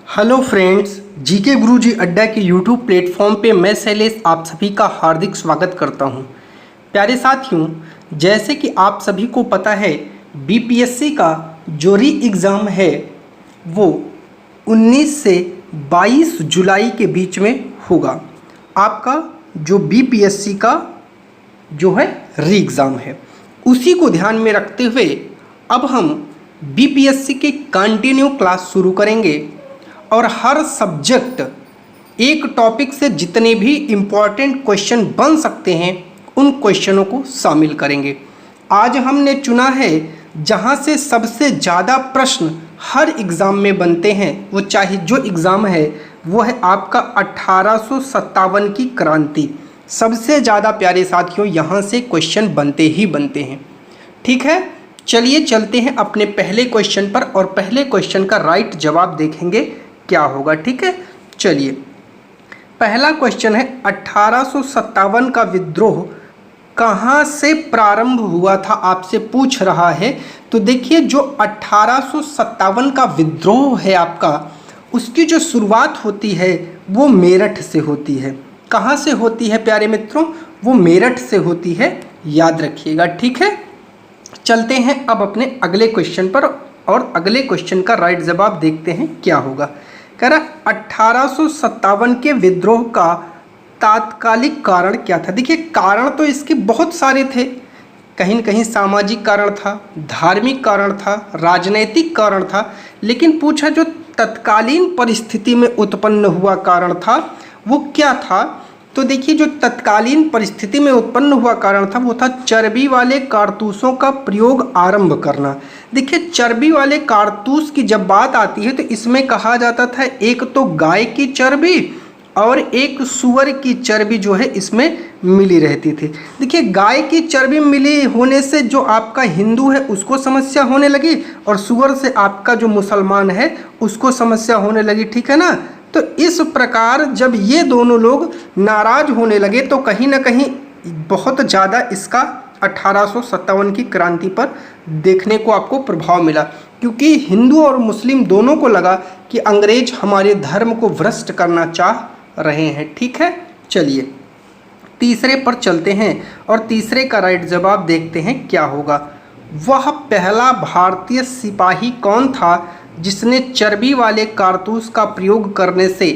Hello friends, GK गुरुजी अड्डा के YouTube platform पे मैं शैलेश आप सभी का हार्दिक स्वागत करता हूं। प्यारे साथियों, जैसे कि आप सभी को पता है, बीपीएससी का जो री एग्ज़ाम है वो 19 से 22 जुलाई के बीच में होगा। आपका जो बीपीएससी का जो है री एग्ज़ाम है, उसी को ध्यान में रखते हुए अब हम बीपीएससी की कंटिन्यू क्लास शुरू करेंगे और हर सब्जेक्ट एक टॉपिक से जितने भी इम्पॉर्टेंट क्वेश्चन बन सकते हैं उन क्वेश्चनों को शामिल करेंगे। आज हमने चुना है जहां से सबसे ज़्यादा प्रश्न हर एग्ज़ाम में बनते हैं, वो चाहे जो एग्ज़ाम है वो है आपका 1857 की क्रांति। सबसे ज़्यादा प्यारे साथियों यहाँ से क्वेश्चन बनते ही बनते हैं। ठीक है, चलिए चलते हैं अपने पहले क्वेश्चन पर और पहले क्वेश्चन का राइट जवाब देखेंगे क्या होगा। ठीक है, चलिए पहला क्वेश्चन है 1857 का विद्रोह कहाँ से प्रारंभ हुआ था, आपसे पूछ रहा है। तो देखिए, जो 1857 का विद्रोह है आपका, उसकी जो शुरुआत होती है वो मेरठ से होती है। कहाँ से होती है प्यारे मित्रों? वो मेरठ से होती है, याद रखिएगा। ठीक है, चलते हैं अब अपने अगले क्वेश्चन पर और अगले क्वेश्चन का राइट जवाब देखते हैं क्या होगा। कह रहा 1857 के विद्रोह का तात्कालिक कारण क्या था। देखिए, कारण तो इसके बहुत सारे थे। कहीं न कहीं सामाजिक कारण था, धार्मिक कारण था, राजनैतिक कारण था, लेकिन पूछा जो तत्कालीन परिस्थिति में उत्पन्न हुआ कारण था वो क्या था। तो देखिए, जो तत्कालीन परिस्थिति में उत्पन्न हुआ कारण था वो था चर्बी वाले कारतूसों का प्रयोग आरंभ करना। देखिए, चर्बी वाले कारतूस की जब बात आती है तो इसमें कहा जाता था एक तो गाय की चर्बी और एक सूअर की चर्बी जो है इसमें मिली रहती थी। देखिए, गाय की चर्बी मिली होने से जो आपका हिंदू है उसको समस्या होने लगी और सूअर से आपका जो मुसलमान है उसको समस्या होने लगी। ठीक है ना। तो इस प्रकार जब ये दोनों लोग नाराज होने लगे तो कहीं ना कहीं बहुत ज़्यादा इसका 1857 की क्रांति पर देखने को आपको प्रभाव मिला, क्योंकि हिंदू और मुस्लिम दोनों को लगा कि अंग्रेज हमारे धर्म को भ्रष्ट करना चाह रहे हैं। ठीक है, चलिए तीसरे पर चलते हैं और तीसरे का राइट जवाब देखते हैं क्या होगा। वह पहला भारतीय सिपाही कौन था जिसने चर्बी वाले कारतूस का प्रयोग करने से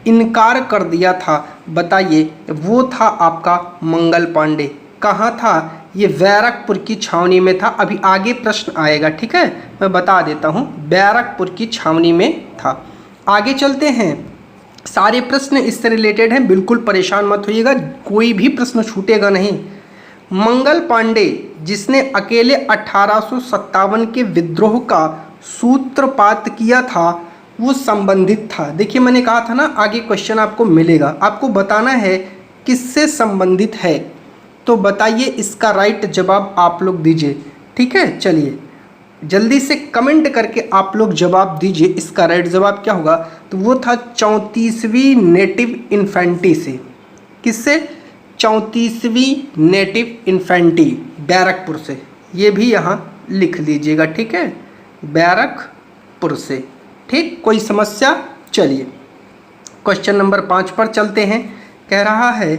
इनकार कर दिया था? बताइए। वो था आपका मंगल पांडे। कहाँ था ये? बैरकपुर की छावनी में था। अभी आगे प्रश्न आएगा, ठीक है, मैं बता देता हूँ। बैरकपुर की छावनी में था। आगे चलते हैं। सारे प्रश्न इससे रिलेटेड हैं, बिल्कुल परेशान मत होइएगा, कोई भी प्रश्न छूटेगा नहीं। मंगल पांडे जिसने अकेले 1857 के विद्रोह का सूत्रपात किया था वो संबंधित था। देखिए, मैंने कहा था ना आगे क्वेश्चन आपको मिलेगा, आपको बताना है किससे संबंधित है। तो बताइए, इसका राइट जवाब आप लोग दीजिए। ठीक है, चलिए जल्दी से कमेंट करके आप लोग जवाब दीजिए इसका राइट जवाब क्या होगा। तो वो था 34वीं नेटिव इन्फेंट्री से। किससे? 34वीं नेटिव इन्फेंट्री, बैरकपुर से। ये भी यहाँ लिख लीजिएगा, ठीक है, बैरकपुर से। ठीक, कोई समस्या? चलिए क्वेश्चन नंबर 5 पर चलते हैं। कह रहा है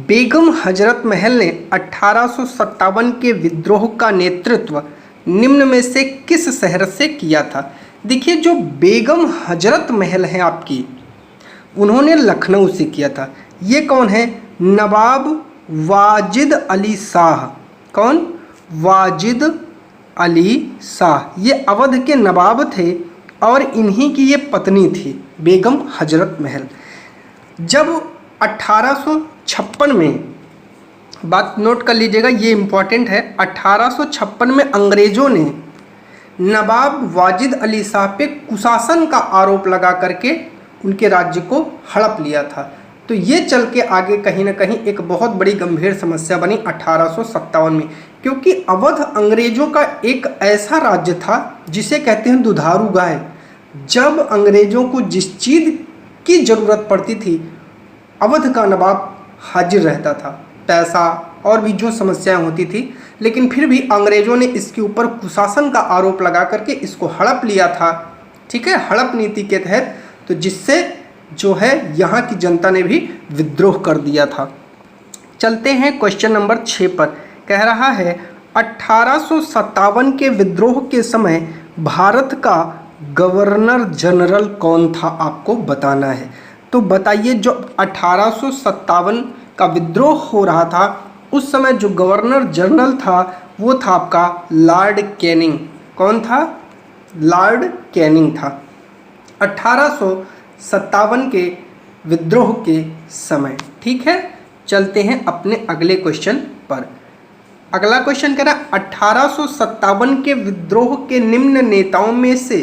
बेगम हजरत महल ने 1857 के विद्रोह का नेतृत्व निम्न में से किस शहर से किया था? देखिए, जो बेगम हजरत महल है आपकी, उन्होंने लखनऊ से किया था। ये कौन है? नवाब वाजिद अली शाह। कौन? वाजिद अली शाह। ये अवध के नवाब थे और इन्हीं की ये पत्नी थी बेगम हजरत महल। जब 1856 में, बात नोट कर लीजिएगा, ये इम्पॉर्टेंट है, 1856 में अंग्रेज़ों ने नवाब वाजिद अली शाह पे कुशासन का आरोप लगा करके उनके राज्य को हड़प लिया था। तो ये चल के आगे कहीं ना कहीं एक बहुत बड़ी गंभीर समस्या बनी 1857 में, क्योंकि अवध अंग्रेज़ों का एक ऐसा राज्य था जिसे कहते हैं दुधारू गाय। जब अंग्रेज़ों को जिस चीज़ की ज़रूरत पड़ती थी, अवध का नवाब हाजिर रहता था। पैसा और भी जो समस्याएं होती थी, लेकिन फिर भी अंग्रेज़ों ने इसके ऊपर कुशासन का आरोप लगा करके इसको हड़प लिया था। ठीक है, हड़प नीति के तहत तो जिससे जो है यहाँ की जनता ने भी विद्रोह कर दिया था। चलते हैं क्वेश्चन नंबर 6 पर। कह रहा है 1857 के विद्रोह के समय भारत का गवर्नर जनरल कौन था, आपको बताना है। तो बताइए, जो 1857 का विद्रोह हो रहा था उस समय जो गवर्नर जनरल था वो था आपका लॉर्ड कैनिंग। कौन था? लॉर्ड कैनिंग था 1857 के विद्रोह के समय। ठीक है, चलते हैं अपने अगले क्वेश्चन पर। अगला क्वेश्चन कह रहा है 1857 के विद्रोह के निम्न नेताओं में से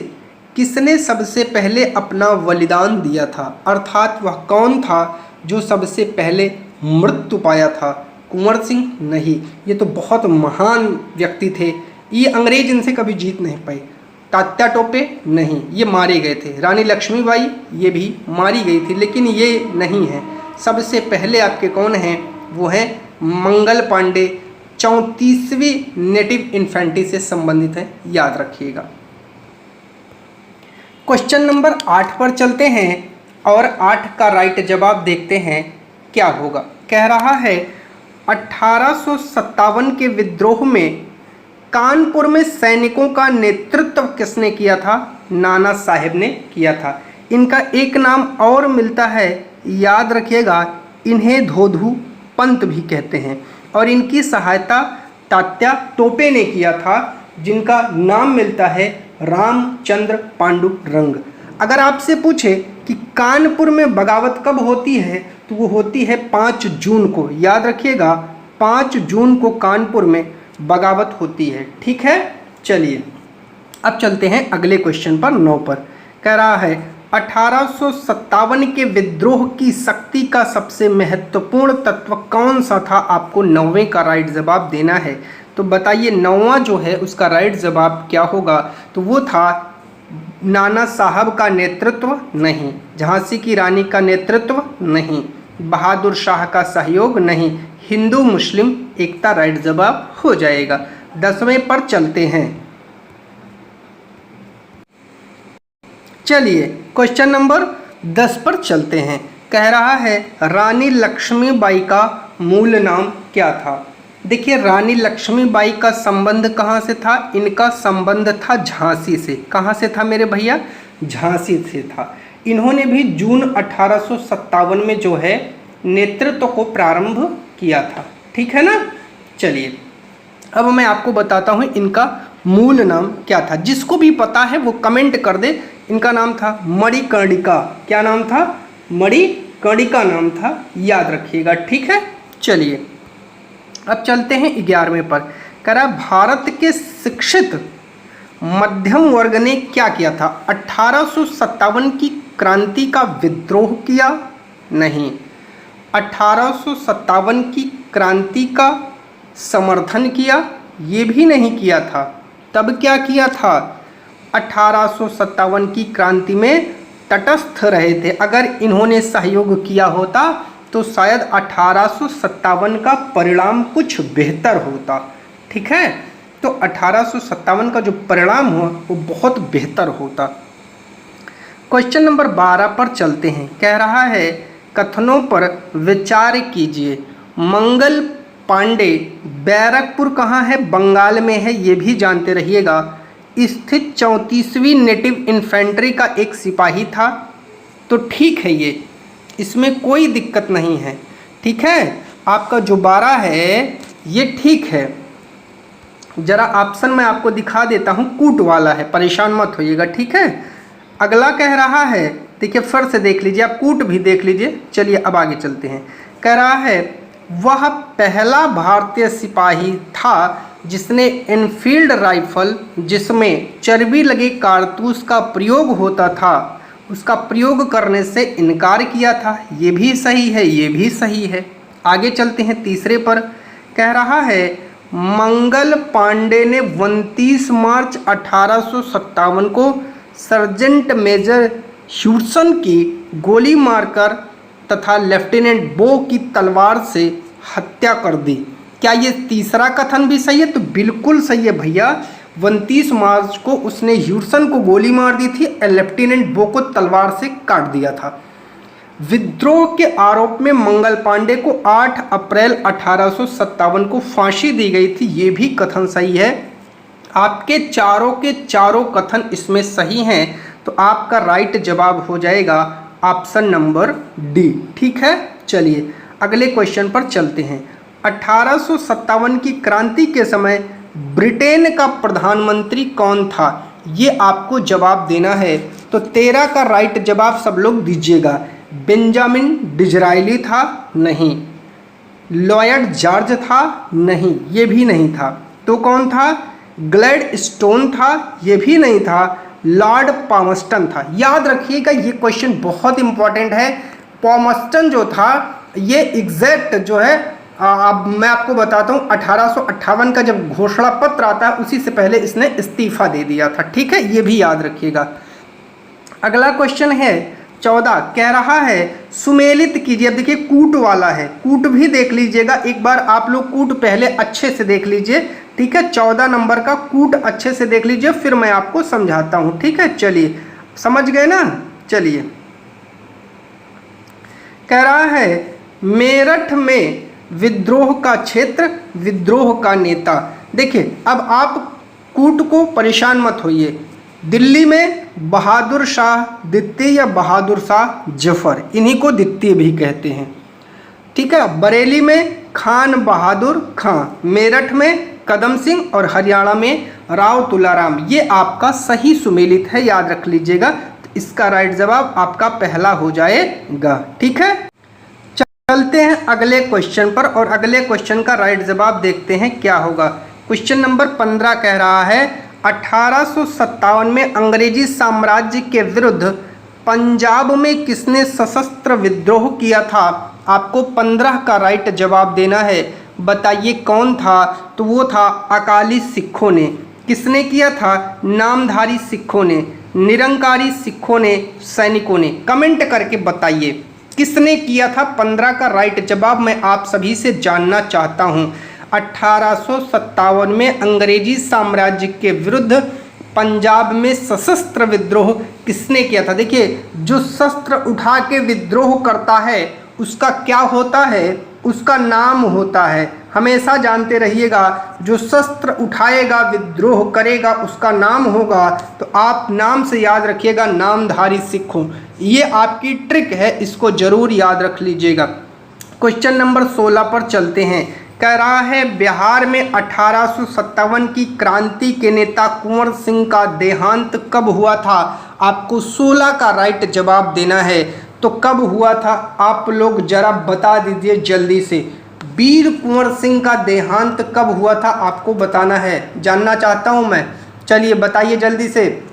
किसने सबसे पहले अपना बलिदान दिया था, अर्थात वह कौन था जो सबसे पहले मृत्यु पाया था? कुंवर सिंह? नहीं, ये तो बहुत महान व्यक्ति थे, ये अंग्रेज इनसे कभी जीत नहीं पाए। तात्या टोपे? नहीं, ये मारे गए थे। रानी लक्ष्मीबाई? ये भी मारी गई थी, लेकिन ये नहीं है। सबसे पहले आपके कौन हैं? वो हैं मंगल पांडे, 34वीं नेटिव इन्फेंट्री से संबंधित है, याद रखिएगा। क्वेश्चन नंबर 8 पर चलते हैं और 8 का राइट जवाब देखते हैं क्या होगा। कह रहा है 1857 के विद्रोह में कानपुर में सैनिकों का नेतृत्व किसने किया था? नाना साहेब ने किया था। इनका एक नाम और मिलता है, याद रखिएगा, इन्हें धोधू पंत भी कहते हैं, और इनकी सहायता तात्या टोपे ने किया था, जिनका नाम मिलता है रामचंद्र पांडुरंग। अगर आपसे पूछे कि कानपुर में बगावत कब होती है तो वो होती है 5 जून को, याद रखिएगा 5 जून को कानपुर में बगावत होती है। ठीक है, चलिए अब चलते हैं अगले क्वेश्चन पर 9 पर। कह रहा है 1857 के विद्रोह की शक्ति का सबसे महत्वपूर्ण तत्व कौन सा था, आपको 9वें का राइट जवाब देना है। तो बताइए 9वां जो है उसका राइट जवाब क्या होगा? तो वो था नाना साहब का नेतृत्व नहीं, झांसी की रानी का नेतृत्व नहीं, बहादुर शाह का सहयोग नहीं, हिंदू मुस्लिम एकता राइट जवाब हो जाएगा। 10वें पर चलते हैं। चलिए क्वेश्चन नंबर 10 पर चलते हैं। कह रहा है रानी लक्ष्मीबाई का मूल नाम क्या था? देखिए, रानी लक्ष्मीबाई का संबंध कहाँ से था? इनका संबंध था झांसी से। कहाँ से था मेरे भैया? झांसी से था। इन्होंने भी जून 1857 में जो है नेतृत्व को प्रारंभ किया था। ठीक है ना। चलिए अब मैं आपको बताता हूँ इनका मूल नाम क्या था। जिसको भी पता है वो कमेंट कर दे। इनका नाम था मणिकर्णिका। क्या नाम था? मणिकर्णिका नाम था, याद रखिएगा। ठीक है, चलिए अब चलते हैं 11वें पर। कह रहा भारत के शिक्षित मध्यम वर्ग ने क्या किया था? 1857 की क्रांति का विद्रोह किया? नहीं। 1857 की क्रांति का समर्थन किया? ये भी नहीं किया था। तब क्या किया था? 1857 की क्रांति में तटस्थ रहे थे। अगर इन्होंने सहयोग किया होता तो शायद 1857 का परिणाम कुछ बेहतर होता। ठीक है, तो 1857 का जो परिणाम हुआ वो बहुत बेहतर होता। क्वेश्चन नंबर 12 पर चलते हैं। कह रहा है कथनों पर विचार कीजिए। मंगल पांडे बैरकपुर कहाँ है? बंगाल में है, ये भी जानते रहिएगा। स्थित 34वीं नेटिव इन्फेंट्री का एक सिपाही था। तो ठीक है, ये इसमें कोई दिक्कत नहीं है। ठीक है, आपका जो 12 है ये ठीक है। जरा ऑप्शन मैं आपको दिखा देता हूँ, कूट वाला है, परेशान मत होइएगा। ठीक है, अगला कह रहा है, देखिए फिर से देख लीजिए, आप कूट भी देख लीजिए। चलिए अब आगे चलते हैं। कह रहा है वह पहला भारतीय सिपाही था जिसने एनफील्ड राइफल, जिसमें चर्बी लगे कारतूस का प्रयोग होता था, उसका प्रयोग करने से इनकार किया था। ये भी सही है, ये भी सही है। आगे चलते हैं तीसरे पर। कह रहा है मंगल पांडे ने 29 मार्च 1857 को सर्जेंट मेजर ह्यूडसन की गोली मारकर तथा लेफ्टिनेंट बो की तलवार से हत्या कर दी। क्या ये तीसरा कथन भी सही है? तो बिल्कुल सही है भैया। 29 मार्च को उसने ह्यूसन को गोली मार दी थी और लेफ्टिनेंट बो को तलवार से काट दिया था। विद्रोह के आरोप में मंगल पांडे को 8 अप्रैल 1857 को फांसी दी गई थी। ये भी कथन सही है। आपके चारों के चारों कथन इसमें सही हैं, तो आपका राइट जवाब हो जाएगा ऑप्शन नंबर डी। ठीक है, चलिए अगले क्वेश्चन पर चलते हैं। 1857 की क्रांति के समय ब्रिटेन का प्रधानमंत्री कौन था? ये आपको जवाब देना है, तो 13 का राइट जवाब सब लोग दीजिएगा। बेंजामिन डिज़रायली था? नहीं। लॉयड जॉर्ज था? नहीं, ये भी नहीं था। तो कौन था? ग्लैडस्टोन था? ये भी नहीं था। लॉर्ड पामस्टन था। याद रखिएगा, ये क्वेश्चन बहुत इंपॉर्टेंट है। पामस्टन जो था ये एग्जैक्ट जो है, अब मैं आपको बताता हूँ, 1858 का जब घोषणा पत्र आता है उसी से पहले इसने इस्तीफा दे दिया था। ठीक है, ये भी याद रखिएगा। अगला क्वेश्चन है 14, कह रहा है सुमेलित कीजिए। अब देखिए कूट वाला है, कूट भी देख लीजिएगा एक बार आप लोग, कूट पहले अच्छे से देख लीजिए। ठीक है, 14 नंबर का कूट अच्छे से देख लीजिए, फिर मैं आपको समझाता हूँ। ठीक है, चलिए समझ गए ना। चलिए कह रहा है मेरठ में विद्रोह का क्षेत्र, विद्रोह का नेता। देखिए अब आप कूट को परेशान मत होइए। दिल्ली में बहादुर शाह द्वितीय या बहादुर शाह जफर, इन्हीं को द्वितीय भी कहते हैं। ठीक है, बरेली में खान बहादुर खां, मेरठ में कदम सिंह और हरियाणा में राव तुलाराम। ये आपका सही सुमेलित है, याद रख लीजिएगा। तो इसका राइट जवाब आपका पहला हो जाएगा। ठीक है, चलते हैं अगले क्वेश्चन पर और अगले क्वेश्चन का राइट जवाब देखते हैं क्या होगा। क्वेश्चन नंबर 15 कह रहा है 1857 में अंग्रेजी साम्राज्य के विरुद्ध पंजाब में किसने सशस्त्र विद्रोह किया था? आपको 15 का राइट जवाब देना है। बताइए कौन था? तो वो था अकाली सिखों ने। किसने किया था? नामधारी सिखों ने, निरंकारी सिखों ने, सैनिकों ने। कमेंट करके बताइए किसने किया था। 15 का राइट जवाब मैं आप सभी से जानना चाहता हूँ। 1857 में अंग्रेजी साम्राज्य के विरुद्ध पंजाब में सशस्त्र विद्रोह किसने किया था? देखिए जो शस्त्र उठा के विद्रोह करता है उसका क्या होता है? उसका नाम होता है। हमेशा जानते रहिएगा, जो शस्त्र उठाएगा विद्रोह करेगा उसका नाम होगा। तो आप नाम से याद रखिएगा, नामधारी सिखों। ये आपकी ट्रिक है, इसको जरूर याद रख लीजिएगा। क्वेश्चन नंबर 16 पर चलते हैं। कह रहा है बिहार में 1857 की क्रांति के नेता कुंवर सिंह का देहांत कब हुआ था? आपको 16 का राइट जवाब देना है। तो कब हुआ था आप लोग जरा बता दीजिए जल्दी से। वीर कुंवर सिंह का देहांत कब हुआ था आपको बताना है, जानना चाहता हूं मैं। चलिए बताइए जल्दी से,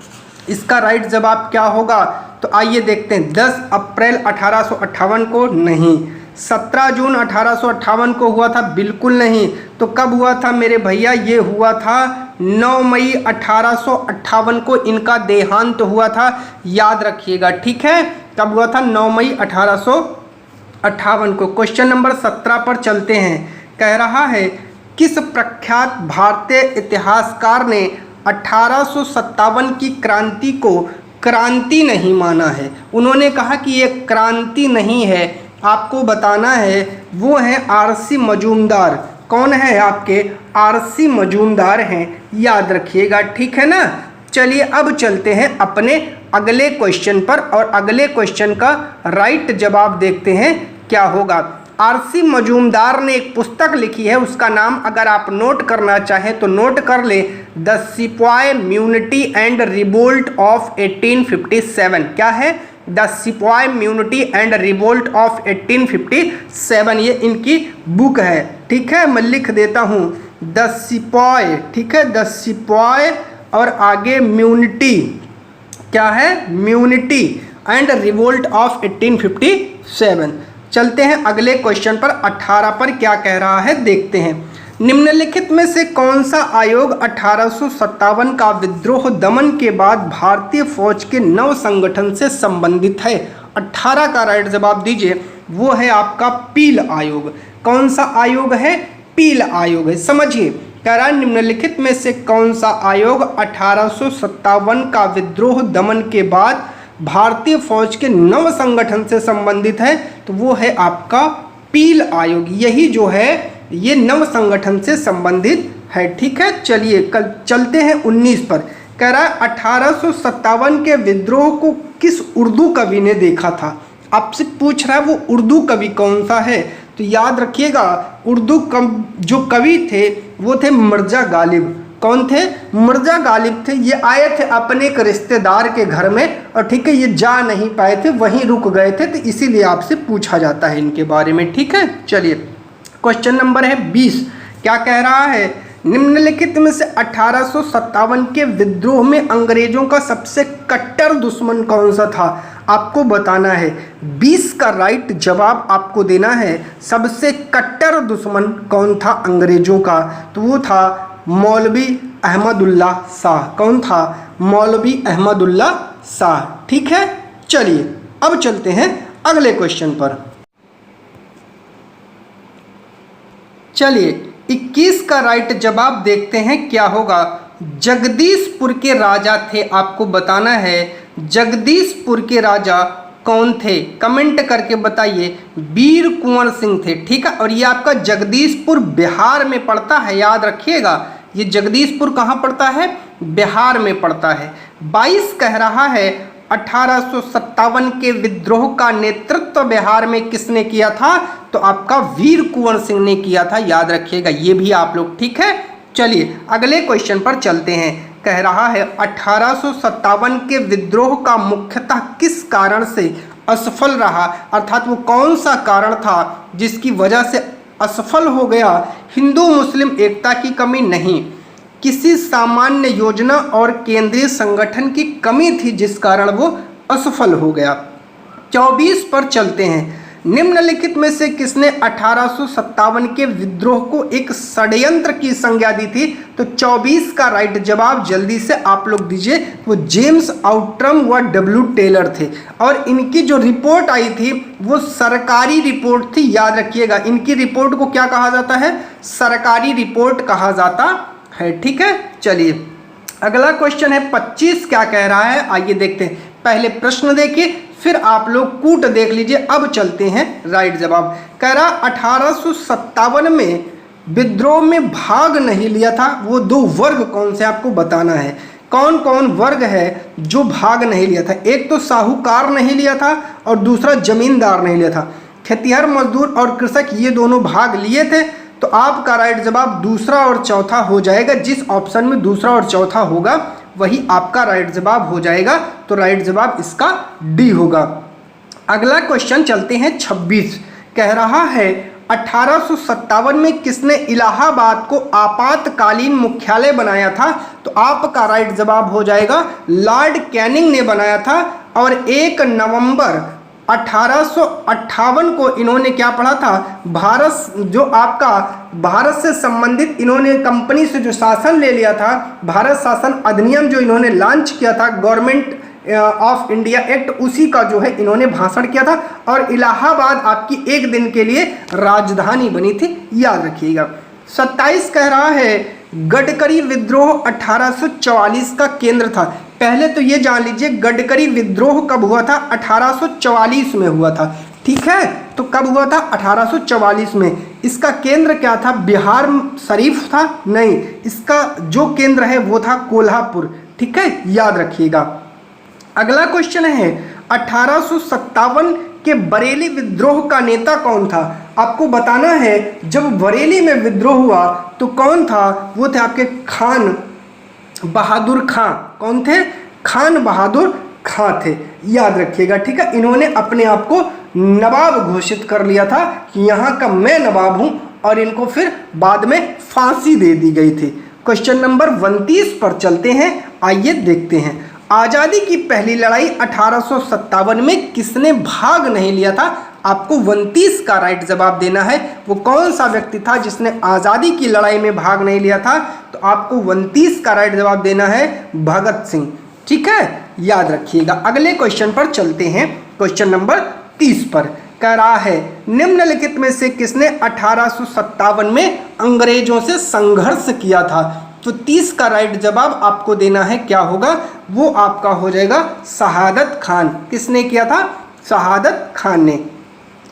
इसका राइट जवाब क्या होगा? तो आइए देखते हैं। 10 अप्रैल 1858 को नहीं। 17 जून 1858 को हुआ था? बिल्कुल नहीं। तो कब हुआ था मेरे भैया? ये हुआ था 9 मई 1858 को इनका देहांत हुआ था। याद रखिएगा, ठीक है। कब हुआ था? 9 मई 1858 को। क्वेश्चन नंबर 17 पर चलते हैं। कह रहा है किस प्रख्यात भारतीय इतिहासकार ने 1857 की क्रांति को क्रांति नहीं माना है? उन्होंने कहा कि ये क्रांति नहीं है। आपको बताना है, वो हैं आरसी मजूमदार। कौन है आपके? आरसी मजूमदार हैं, याद रखिएगा, ठीक है ना। चलिए अब चलते हैं अपने अगले क्वेश्चन पर और अगले क्वेश्चन का राइट जवाब देखते हैं क्या होगा। आरसी मजूमदार ने एक पुस्तक लिखी है, उसका नाम अगर आप नोट करना चाहें तो नोट कर ले, द सिपाही म्यूनिटी एंड रिवोल्ट ऑफ 1857। क्या है? द सिपाही म्यूनिटी एंड रिवोल्ट ऑफ 1857। ये इनकी बुक है, ठीक है। मैं लिख देता हूँ द सिपाही, ठीक है, द सिपाही और आगे म्यूनिटी, क्या है? म्यूनिटी एंड रिवोल्ट ऑफ 1857। चलते हैं अगले क्वेश्चन पर। 18 पर क्या कह रहा है देखते हैं। निम्नलिखित में से कौन सा आयोग 1857 का विद्रोह दमन के बाद भारतीय फौज के नव संगठन से संबंधित है? 18 का राइट जवाब दीजिए। वो है आपका पील आयोग। कौन सा आयोग है? पील आयोग है। समझिए कह रहा है निम्नलिखित में से कौन सा आयोग 1857 का विद्रोह दमन के बाद भारतीय फौज के नव संगठन से संबंधित है? तो वो है आपका पील आयोग। यही जो है ये नव संगठन से संबंधित है। ठीक है, चलिए कल चलते हैं 19 पर। कह रहा है 1857 के विद्रोह को किस उर्दू कवि ने देखा था? आपसे पूछ रहा है वो उर्दू कवि कौन सा है। तो याद रखिएगा उर्दू जो कवि थे वो थे मिर्जा गालिब। कौन थे? मिर्जा गालिब थे। ये आए थे अपने एक रिश्तेदार के घर में और ठीक है ये जा नहीं पाए थे, वहीं रुक गए थे, तो इसीलिए आपसे पूछा जाता है इनके बारे में। ठीक है, चलिए क्वेश्चन नंबर है 20। क्या कह रहा है? निम्नलिखित में से 1857 के विद्रोह में अंग्रेजों का सबसे कट्टर दुश्मन कौन सा था? आपको बताना है। 20 का राइट जवाब आपको देना है। सबसे कट्टर दुश्मन कौन था अंग्रेजों का? तो वो था मौलवी अहमदुल्ला शाह। कौन था? मौलवी अहमदुल्ला शाह। ठीक है, चलिए अब चलते हैं अगले क्वेश्चन पर। चलिए 21 का राइट जवाब देखते हैं क्या होगा। जगदीशपुर के राजा थे। आपको बताना है जगदीशपुर के राजा कौन थे? कमेंट करके बताइए। वीर कुंवर सिंह थे। ठीक है, और ये आपका जगदीशपुर बिहार में पड़ता है, याद रखिएगा। ये जगदीशपुर कहाँ पड़ता है? बिहार में पड़ता है। 22 कह रहा है 1857 के विद्रोह का नेतृत्व बिहार में किसने किया था? तो आपका वीर कुंवर सिंह ने किया था, याद रखिएगा ये भी आप लोग। ठीक है, चलिए अगले क्वेश्चन पर चलते हैं। कह रहा है 1857 के विद्रोह का मुख्यतः किस कारण से असफल रहा? अर्थात वो कौन सा कारण था जिसकी वजह से असफल हो गया? हिंदू मुस्लिम एकता की कमी नहीं, किसी सामान्य योजना और केंद्रीय संगठन की कमी थी जिस कारण वो असफल हो गया। 24 पर चलते हैं। निम्नलिखित में से किसने 1857 के विद्रोह को एक षड्यंत्र की संज्ञा दी थी? तो 24 का राइट जवाब जल्दी से आप लोग दीजिए। वो जेम्स आउट्रम व डब्ल्यू टेलर थे और इनकी जो रिपोर्ट आई थी वो सरकारी रिपोर्ट थी, याद रखिएगा। इनकी रिपोर्ट को क्या कहा जाता है? सरकारी रिपोर्ट कहा जाता है। ठीक है, चलिए अगला क्वेश्चन है 25। क्या कह रहा है आइए देखते हैं। पहले प्रश्न देखिए फिर आप लोग कूट देख लीजिए। अब चलते हैं राइट जवाब। कह रहा 1857 में विद्रोह में भाग नहीं लिया था वो दो वर्ग कौन से? आपको बताना है कौन कौन वर्ग है जो भाग नहीं लिया था। एक तो साहूकार नहीं लिया था और दूसरा जमींदार नहीं लिया था। खेतिहर मजदूर और कृषक ये दोनों भाग लिए थे। तो आपका राइट जवाब दूसरा और चौथा हो जाएगा। जिस ऑप्शन में दूसरा और चौथा होगा वही आपका राइट जवाब हो जाएगा। तो राइट जवाब इसका डी होगा। अगला क्वेश्चन चलते हैं 26। कह रहा है 1857 में किसने इलाहाबाद को आपातकालीन मुख्यालय बनाया था? तो आपका राइट जवाब हो जाएगा लॉर्ड कैनिंग ने बनाया था। और 1 नवंबर 1858 को इन्होंने क्या पढ़ा था? भारत जो आपका भारत से संबंधित इन्होंने कंपनी से जो शासन ले लिया था, भारत शासन अधिनियम जो इन्होंने लॉन्च किया था, गवर्नमेंट ऑफ इंडिया एक्ट, उसी का जो है इन्होंने भाषण किया था। और इलाहाबाद आपकी एक दिन के लिए राजधानी बनी थी, याद रखिएगा। 27 कह रहा है गडकरी विद्रोह 1844 का केंद्र था। पहले तो ये जान लीजिए गडकरी विद्रोह कब हुआ था? 1844 में हुआ था। ठीक है, तो कब हुआ था? 1844 में। इसका केंद्र क्या था? बिहार शरीफ था? नहीं, इसका जो केंद्र है वो था कोल्हापुर। ठीक है, याद रखिएगा। अगला क्वेश्चन है 1857 के बरेली विद्रोह का नेता कौन था? आपको बताना है जब बरेली में विद्रोह हुआ तो कौन था? वो थे आपके खान बहादुर खां। कौन थे? खान बहादुर खां थे, याद रखिएगा। ठीक है, इन्होंने अपने आप को नवाब घोषित कर लिया था कि यहाँ का मैं नवाब हूँ, और इनको फिर बाद में फांसी दे दी गई थी। क्वेश्चन नंबर 29 पर चलते हैं, आइए देखते हैं। आज़ादी की पहली लड़ाई 1857 में किसने भाग नहीं लिया था? आपको 29 का राइट जवाब देना है। वो कौन सा व्यक्ति था जिसने आज़ादी की लड़ाई में भाग नहीं लिया था? तो आपको 29 का राइट जवाब देना है भगत सिंह। ठीक है, याद रखिएगा। अगले क्वेश्चन पर चलते हैं, क्वेश्चन नंबर 30 पर। कह रहा है निम्नलिखित में से किसने 1857 में अंग्रेजों से संघर्ष किया था। तो 30 का राइट जवाब आपको देना है, क्या होगा वो आपका हो जाएगा शहादत खान। किसने किया था? शहादत खान ने।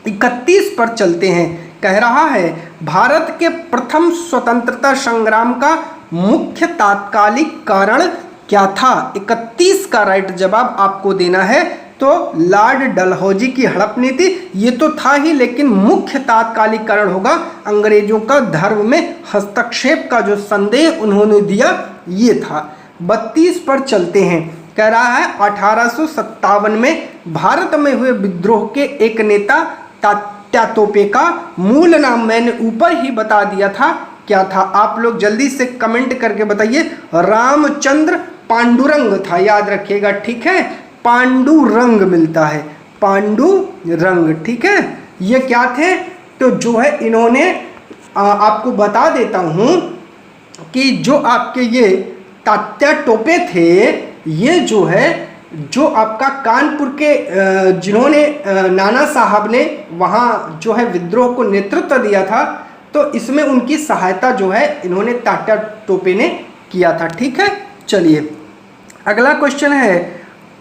31 पर चलते हैं। कह रहा है भारत के प्रथम स्वतंत्रता संग्राम का मुख्य तात्कालिक कारण क्या था। 31 का राइट जवाब आपको देना है। तो लॉर्ड डलहौजी की हड़प नीति, ये तो था ही, लेकिन मुख्य तात्कालिक कारण होगा अंग्रेजों का धर्म में हस्तक्षेप का जो संदेह उन्होंने दिया, ये था। 32 पर चलते हैं। कह रहा है 1857 में भारत में हुए विद्रोह के एक नेता तात्या तोपे का मूल नाम मैंने ऊपर ही बता दिया था, क्या था? आप लोग जल्दी से कमेंट करके बताइए। रामचंद्र पांडुरंग था, याद रखिएगा, ठीक है। पांडुरंग मिलता है, पांडुरंग, ठीक है। ये क्या थे? तो जो है इन्होंने आपको बता देता हूं कि जो आपके ये तात्या टोपे थे, ये जो है जो आपका कानपुर के जिन्होंने नाना साहब ने वहाँ जो है विद्रोह को नेतृत्व दिया था, तो इसमें उनकी सहायता जो है इन्होंने तात्या टोपे ने किया था, ठीक है। चलिए अगला क्वेश्चन है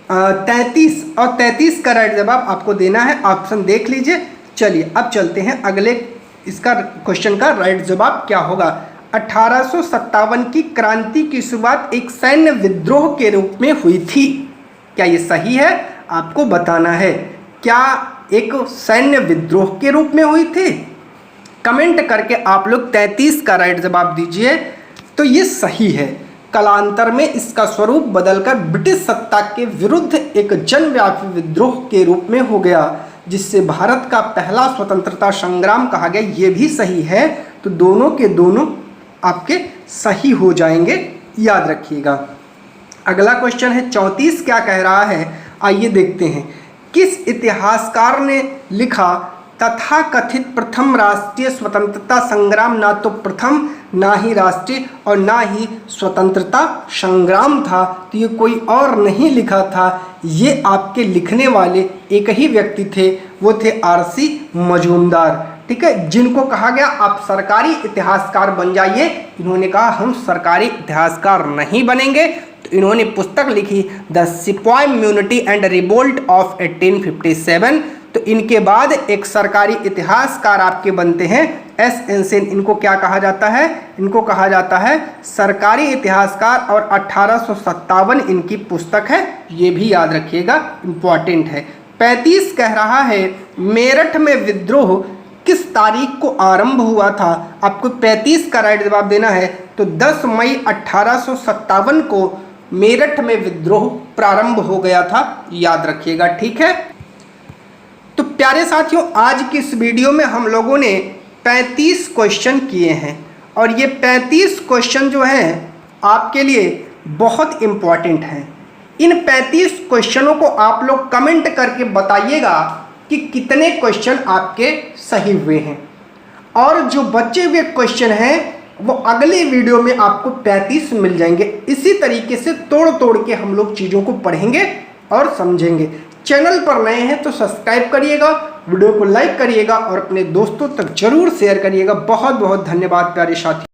33, और 33 का राइट जवाब आपको देना है। ऑप्शन देख लीजिए। चलिए अब चलते हैं अगले, इसका क्वेश्चन का राइट जवाब क्या होगा। 1857 की क्रांति की शुरुआत एक सैन्य विद्रोह के रूप में हुई थी। क्या ये सही है? आपको बताना है, क्या एक सैन्य विद्रोह के रूप में हुई थी? कमेंट करके आप लोग 33 का राइट जवाब दीजिए। तो ये सही है। कालांतर में इसका स्वरूप बदलकर ब्रिटिश सत्ता के विरुद्ध एक जनव्यापी विद्रोह के रूप में हो गया, जिससे भारत का पहला स्वतंत्रता संग्राम कहा गया। ये भी सही है। तो दोनों के दोनों आपके सही हो जाएंगे, याद रखिएगा। अगला क्वेश्चन है 34, क्या कह रहा है, आइए देखते हैं। किस इतिहासकार ने लिखा तथाकथित प्रथम राष्ट्रीय स्वतंत्रता संग्राम ना तो प्रथम, ना ही राष्ट्रीय और ना ही स्वतंत्रता संग्राम था? तो ये कोई और नहीं लिखा था, ये आपके लिखने वाले एक ही व्यक्ति थे, वो थे आरसी मजूमदार, ठीक है, जिनको कहा गया आप सरकारी इतिहासकार बन जाइए। इन्होंने कहा हम सरकारी इतिहासकार नहीं बनेंगे, तो इन्होंने पुस्तक लिखी the sepoy mutiny and revolt of 1857। तो इनके बाद एक सरकारी इतिहासकार आपके बनते हैं एस एन सेन। इनको क्या कहा जाता है? इनको कहा जाता है सरकारी इतिहासकार, और 1857 इनकी पुस्तक है, ये भी याद रखिएगा, इम्पॉर्टेंट है। 35 कह रहा है मेरठ में विद्रोह किस तारीख को आरंभ हुआ था? आपको 35 का राइट जवाब देना है। तो 10 मई 1857 को मेरठ में विद्रोह प्रारंभ हो गया था, याद रखिएगा, ठीक है। तो प्यारे साथियों, आज की इस वीडियो में हम लोगों ने 35 क्वेश्चन किए हैं, और ये 35 क्वेश्चन जो हैं आपके लिए बहुत इम्पॉर्टेंट हैं। इन 35 क्वेश्चनों को आप लोग कमेंट करके बताइएगा कि कितने क्वेश्चन आपके सही हुए हैं, और जो बचे हुए क्वेश्चन हैं वो अगले वीडियो में आपको 35 मिल जाएंगे। इसी तरीके से तोड़ तोड़ के हम लोग चीज़ों को पढ़ेंगे और समझेंगे। चैनल पर नए हैं तो सब्सक्राइब करिएगा, वीडियो को लाइक करिएगा और अपने दोस्तों तक जरूर शेयर करिएगा। बहुत बहुत धन्यवाद प्यारे साथी।